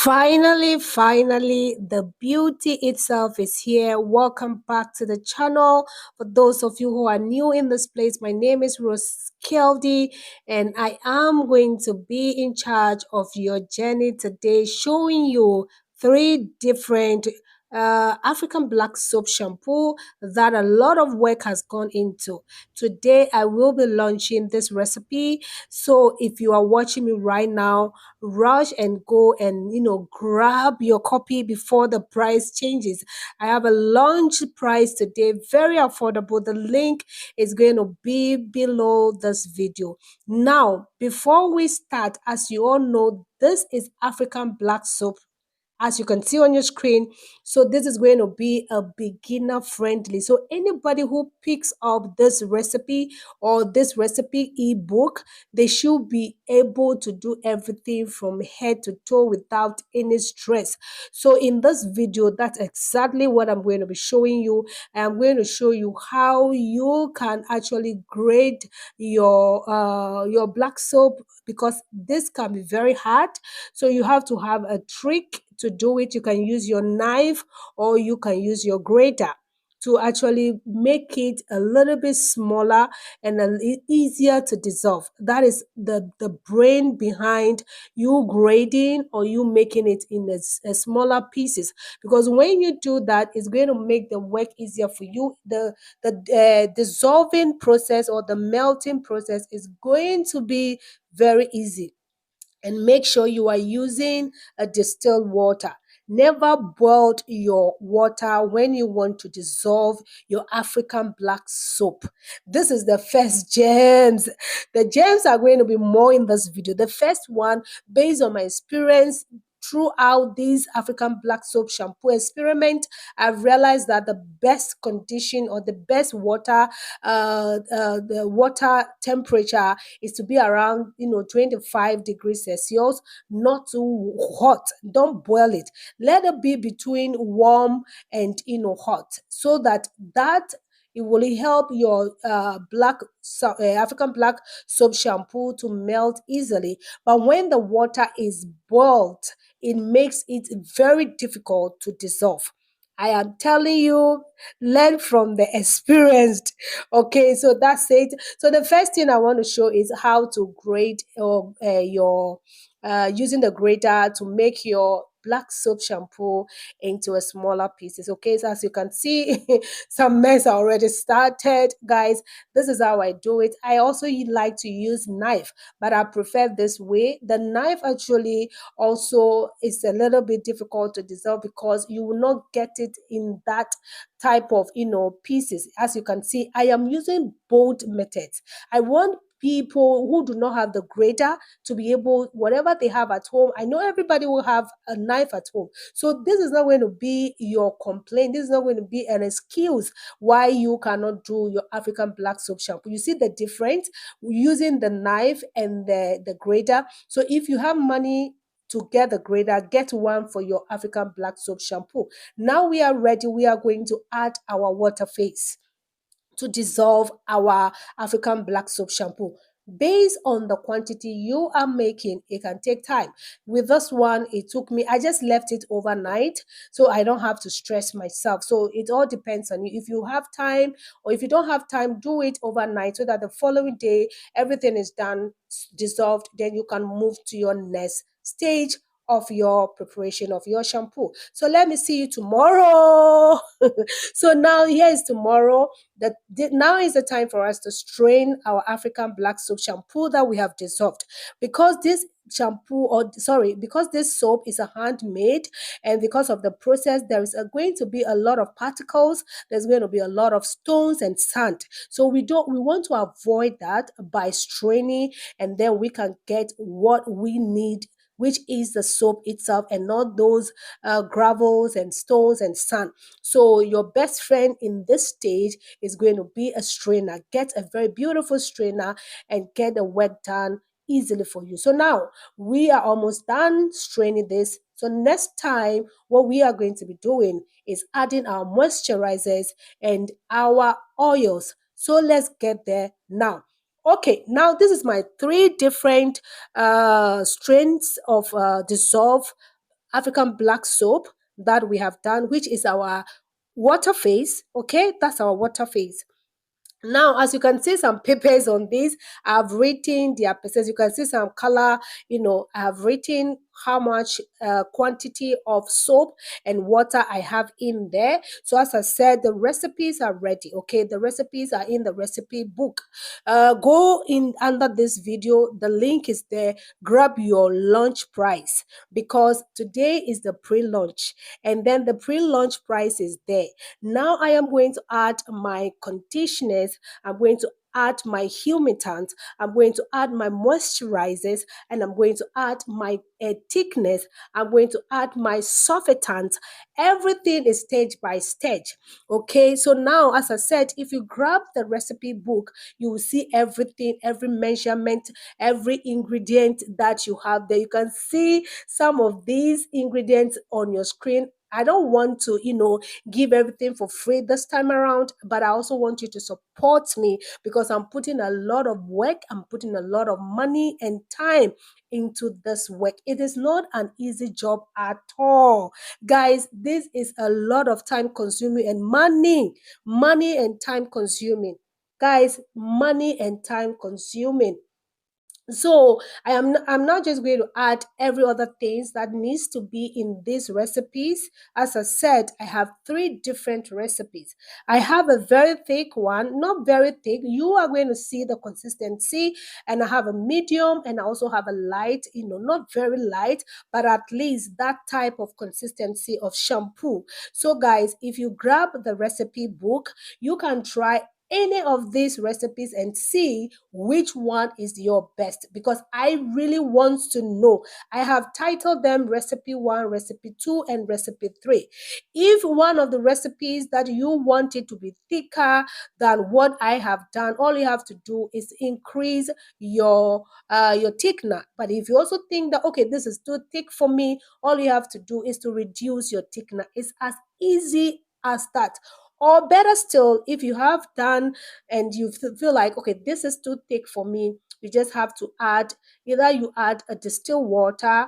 Finally, the beauty itself is here. Welcome back to the channel. For those of you who are new in this place, my name is Rose Keldy, and I am going to be in charge of your journey today, showing you three different African Black Soap Shampoo that a lot of work has gone into. Today, I will be launching this recipe. So if you are watching me right now, rush and go and grab your copy before the price changes. I have a launch price today, very affordable. The link is going to be below this video. Now, before we start, as you all know, this is African Black Soap, as you can see on your screen. So this is going to be a beginner friendly. So anybody who picks up this recipe or this recipe ebook, they should be able to do everything from head to toe without any stress. So in this video, that's exactly what I'm going to be showing you. I'm going to show you how you can actually grade your black soap, because this can be very hard. So you have to have a trick to do it. You can use your knife or you can use your grater to actually make it a little bit smaller and easier to dissolve. That is the brain behind you grading or you making it in a smaller pieces, because when you do that, it's going to make the work easier for you. The dissolving process or the melting process is going to be very easy. And make sure you are using a distilled water. Never boil your water when you want to dissolve your African Black Soap. This is the first gems. The gems are going to be more in this video. The first one, based on my experience throughout this African Black Soap Shampoo experiment, I've realized that the best condition or the best water, the water temperature is to be around 25 degrees Celsius, not too hot. Don't boil it. Let it be between warm and hot, so that it will help your African Black Soap Shampoo to melt easily. But when the water is boiled, it makes it very difficult to dissolve. I am telling you, learn from the experienced. Okay, so that's it. So the first thing I want to show is how to grate your using the grater to make your black soap shampoo into a smaller pieces. Okay, so as you can see, some mess already started, guys. This is how I do it. I also like to use knife, but I prefer this way. The knife actually also is a little bit difficult to dissolve because you will not get it in that type of pieces. As you can see, I am using both methods. I want people who do not have the grater to be able, whatever they have at home. I know everybody will have a knife at home, so this is not going to be your complaint. This is not going to be an excuse why you cannot do your African Black Soap Shampoo. You see the difference using the knife and the grater. So if you have money to get the grater, get one for your African Black Soap Shampoo. Now we are ready. We are going to add our water phase to dissolve our African Black Soap Shampoo. Based on the quantity you are making, it can take time. With this one, it took me, I just left it overnight, so I don't have to stress myself. So it all depends on you. If you have time, or if you don't have time, do it overnight so that the following day, everything is done, dissolved. Then you can move to your next stage of your preparation of your shampoo. So let me see you tomorrow. So now here is tomorrow. Now is the time for us to strain our African Black Soap Shampoo that we have dissolved. Because this because this soap is a handmade, and because of the process, there is going to be a lot of particles. There's going to be a lot of stones and sand. So we want to avoid that by straining, and then we can get what we need, which is the soap itself, and not those gravels and stones and sand. So your best friend in this stage is going to be a strainer. Get a very beautiful strainer and get the work done easily for you. So now we are almost done straining this. So next time, what we are going to be doing is adding our moisturizers and our oils. So let's get there now. Okay, now this is my three different strains of dissolve African Black Soap that we have done, which is our water phase. Okay, that's our water phase. Now, as you can see some papers on this, I've written their percent. You can see some color, I've written how much quantity of soap and water I have in there. So as I said, the recipes are ready. Okay, the recipes are in the recipe book. Go in under this video, the link is there. Grab your lunch price, because today is the pre-launch, and then the pre-launch price is there. Now I am going to add my conditioners, I'm going to add my humectant, I'm going to add my moisturizers, and I'm going to add my thickness, I'm going to add my surfactant. Everything is stage by stage. Okay, so now, as I said, if you grab the recipe book, you will see everything, every measurement, every ingredient that you have there. You can see some of these ingredients on your screen. I don't want to, give everything for free this time around, but I also want you to support me, because I'm putting a lot of work, I'm putting a lot of money and time into this work. It is not an easy job at all. Guys, this is a lot of time consuming and money and time consuming. Guys, money and time consuming. So I'm not just going to add every other things that needs to be in these recipes. As I said, I have 3 different recipes. I have a very thick one, not very thick. You are going to see the consistency. And I have a medium, and I also have a light, not very light, but at least that type of consistency of shampoo. So guys, if you grab the recipe book, you can try any of these recipes and see which one is your best, because I really want to know. I have titled them recipe 1, recipe 2, and recipe 3. If one of the recipes that you want it to be thicker than what I have done, all you have to do is increase your thickener. But if you also think that, okay, this is too thick for me, all you have to do is to reduce your thickener. It's as easy as that. Or better still, if you have done and you feel like, okay, this is too thick for me, you just have to add, either you add a distilled water,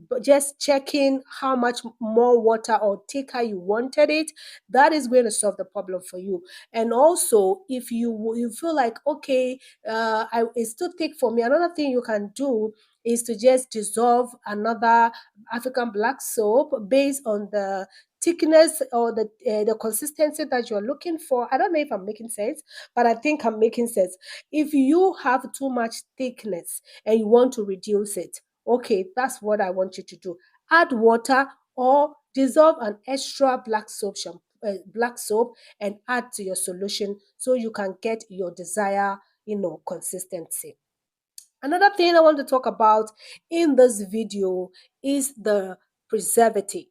but just checking how much more water or thicker you wanted it. That is going to solve the problem for you. And also, if you feel like, okay, it's too thick for me, another thing you can do is to just dissolve another African black soap based on the thickness or the consistency that you're looking for. I don't know if I'm making sense, but I think I'm making sense. If you have too much thickness and you want to reduce it, okay, that's what I want you to do. Add water or dissolve an extra black soap shampoo, black soap, and add to your solution so you can get your desired, consistency. Another thing I want to talk about in this video is the preservative.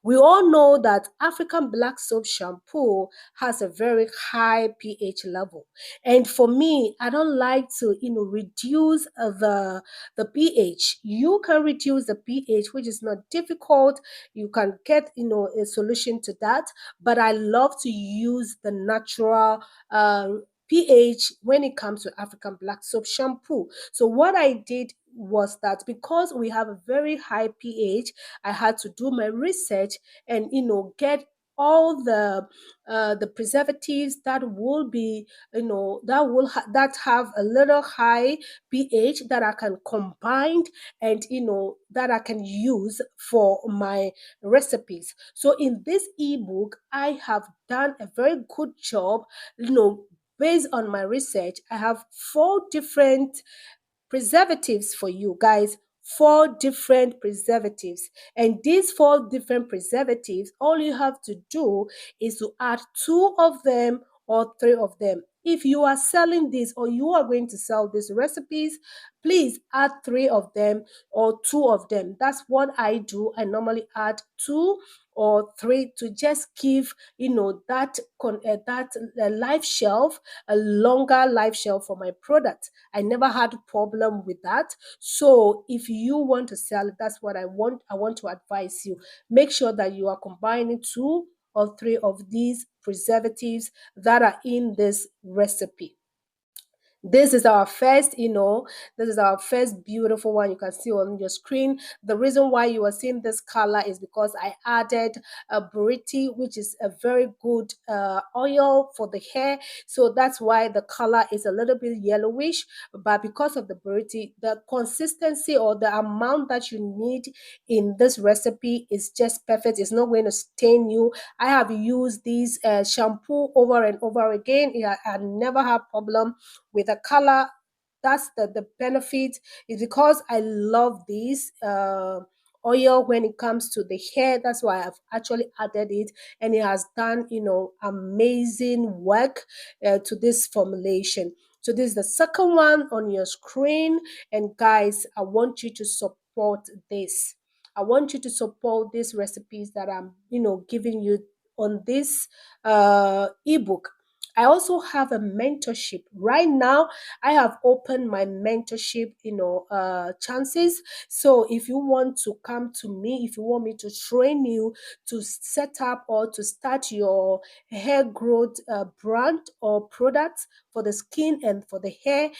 We all know that African Black Soap Shampoo has a very high pH level. And for me, I don't like to, reduce the pH. You can reduce the pH, which is not difficult. You can get, a solution to that. But I love to use the natural pH when it comes to African Black Soap Shampoo. So what I did was that, because we have a very high pH, I had to do my research and get all the preservatives that will be, that have a little high pH, that I can combine and that I can use for my recipes. So in this ebook, I have done a very good job, based on my research. I have 4 different preservatives for you guys. 4 different preservatives, and these 4 different preservatives, all you have to do is to add 2 of them or 3 of them. If you are selling this, or you are going to sell these recipes, please add 3 of them or 2 of them. That's what I do. I normally add 2 or 3 to just give that life shelf, a longer life shelf for my product. I never had a problem with that. So if you want to sell it, that's what I want to advise you. Make sure that you are combining 2 or 3 of these preservatives that are in this recipe. This is our first, this is our first beautiful one you can see on your screen. The reason why you are seeing this color is because I added a buriti, which is a very good oil for the hair. So that's why the color is a little bit yellowish. But because of the buriti, the consistency or the amount that you need in this recipe is just perfect. It's not going to stain you. I have used this shampoo over and over again. I never have problem with the color. That's the benefit, is because I love this oil when it comes to the hair. That's why I've actually added it, and it has done amazing work to this formulation. So this is the second one on your screen, and guys, I want you to support this. I want you to support these recipes that I'm giving you on this ebook. I also have a mentorship. Right now, I have opened my mentorship, chances. So if you want to come to me, if you want me to train you to set up or to start your hair growth brand or product for the skin and for the hair,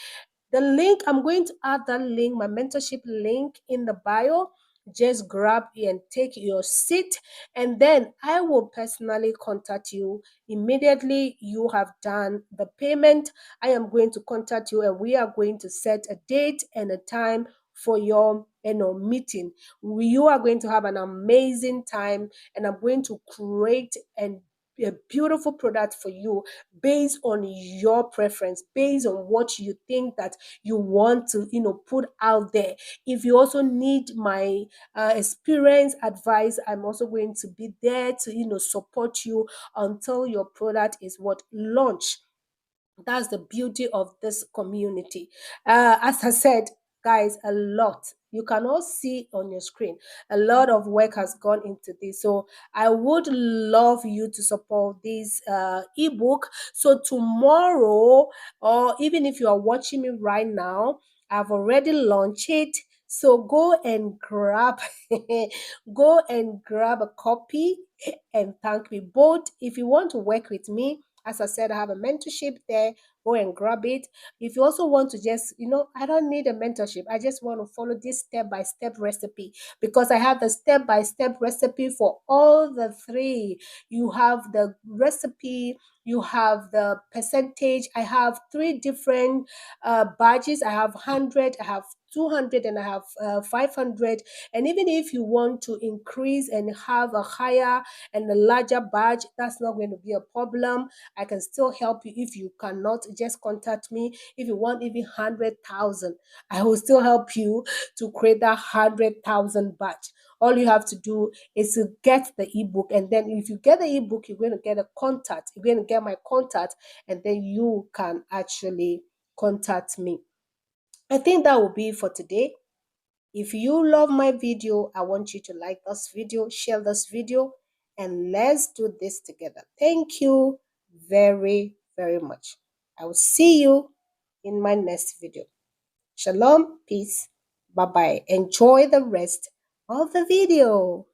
the link, I'm going to add that link, my mentorship link in the bio. Just grab it and take your seat, and then I will personally contact you immediately you have done the payment. I am going to contact you, and we are going to set a date and a time for your meeting. You are going to have an amazing time, and I'm going to create a beautiful product for you based on your preference, based on what you think that you want to put out there. If you also need my experience advice, I'm also going to be there to support you until your product is what launch. That's the beauty of this community. As I said, guys, a lot. You can all see on your screen. A lot of work has gone into this. So I would love you to support this ebook. So tomorrow, or even if you are watching me right now, I've already launched it. So go and grab go and grab a copy and thank me. Both if you want to work with me, as I said, I have a mentorship there. Go and grab it. If you also want to just, I don't need a mentorship. I just want to follow this step-by-step recipe, because I have the step-by-step recipe for all the three. You have the recipe, you have the percentage. I have three different badges. I have 100, I have 200, and I have 500. And even if you want to increase and have a higher and a larger badge, that's not going to be a problem. I can still help you. If you cannot, just contact me. If you want even 100,000, I will still help you to create that 100,000 batch. All you have to do is to get the ebook, and then if you get the ebook, you're going to get a contact. You're going to get my contact, and then you can actually contact me. I think that will be for today. If you love my video, I want you to like this video, share this video, and let's do this together. Thank you very, very much. I will see you in my next video. Shalom, peace, bye-bye. Enjoy the rest of the video.